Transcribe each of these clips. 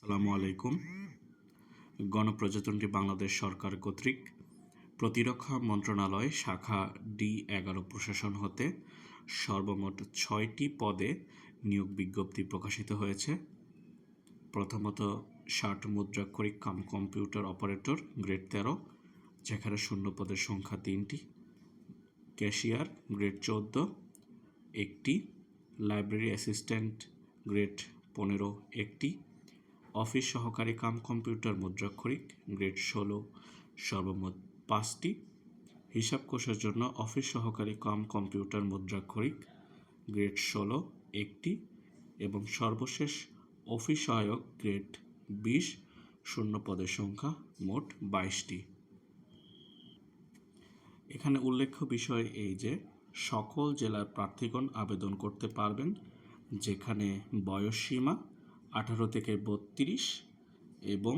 আসসালামু আলাইকুম। গণপ্রজাতন্ত্রী বাংলাদেশ সরকার কর্তৃক প্রতিরক্ষা মন্ত্রণালয় শাখা D11 প্রশাসন হতে সর্বমোট 6টি পদে নিয়োগ বিজ্ঞপ্তি প্রকাশিত হয়েছে। প্রথমত ষাট মুদ্রাক্ষরিক কাম কম্পিউটার অপারেটর গ্রেড 13, যেখানে শূন্য পদের সংখ্যা 3টি। ক্যাশিয়ার গ্রেড 14 একটি, লাইব্রেরি অ্যাসিস্ট্যান্ট গ্রেড 15 একটি, অফিস সহকারী কাম কম্পিউটার মুদ্রাক্ষরিক গ্রেড 16 সর্বমোট 5টি, হিসাব কোষের জন্য অফিস সহকারী কাম কম্পিউটার মুদ্রাক্ষরিক গ্রেড 16 একটি এবং সর্বশেষ অফিস সহায়ক গ্রেড 20 শূন্য পদের সংখ্যা মোট 22টি। এখানে উল্লেখ্য বিষয় এই যে সকল জেলার প্রার্থীগণ আবেদন করতে পারবেন, যেখানে বয়সসীমা 18 থেকে 32 এবং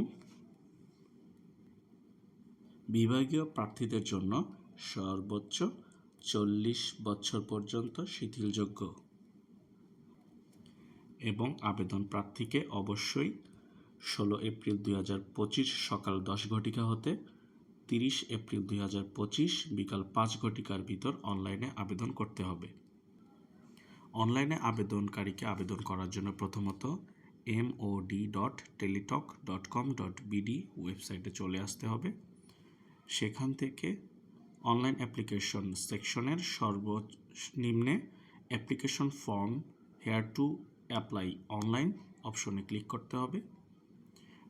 বিভাগীয় প্রার্থীদের জন্য সর্বোচ্চ 40 বছর পর্যন্ত শিথিলযোগ্য। এবং আবেদন প্রার্থীকে অবশ্যই 16 এপ্রিল 2025 সকাল 10 ঘটিকা হতে 30 এপ্রিল 2025 বিকাল 5 ঘটিকার ভিতর অনলাইনে আবেদন করতে হবে। অনলাইনে আবেদনকারীকে আবেদন করার জন্য প্রথমত mod.teletalk.com.bd ওয়েবসাইটে চলে আসতে হবে। সেখান থেকে অনলাইন অ্যাপ্লিকেশন সেকশনের সর্বনিম্নে application form here to apply online অপশনে ক্লিক করতে হবে।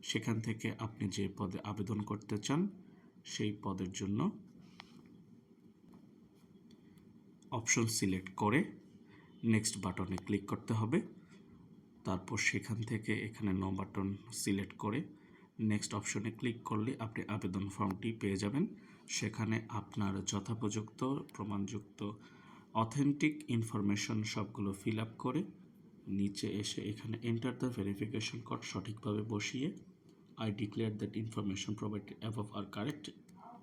সেখান থেকে আপনি যে পদে আবেদন করতে চান সেই পদের জন্য অপশন সিলেক্ট করে নেক্সট বাটনে ক্লিক করতে হবে। তারপর সেখান থেকে এখানে নো বাটন সিলেক্ট করে নেক্সট অপশনে ক্লিক করলে আপনি আবেদন ফর্মটি পেয়ে যাবেন। সেখানে আপনার যথোপযুক্ত প্রমাণযুক্ত অথেন্টিক ইনফরমেশন সবগুলো ফিল আপ করে নিচে এসে এখানে এন্টার দ্য ভেরিফিকেশন কোড সঠিকভাবে বসিয়ে I declare that information provided above are correct,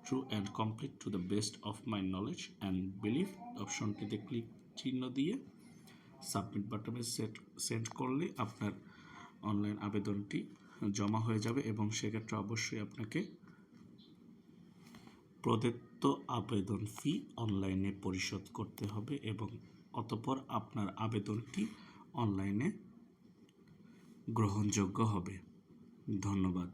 true and complete to the best of my knowledge and belief অপশনটিতে ক্লিক চিহ্ন দিয়ে সাবমিট বাটনে সেন্ড করলে আপনার অনলাইন আবেদনটি জমা হয়ে যাবে এবং সেক্ষেত্রে অবশ্যই আপনাকে প্রদত্ত আবেদন ফি অনলাইনে পরিশোধ করতে হবে এবং অতঃপর আপনার আবেদনটি অনলাইনে গ্রহণযোগ্য হবে। ধন্যবাদ।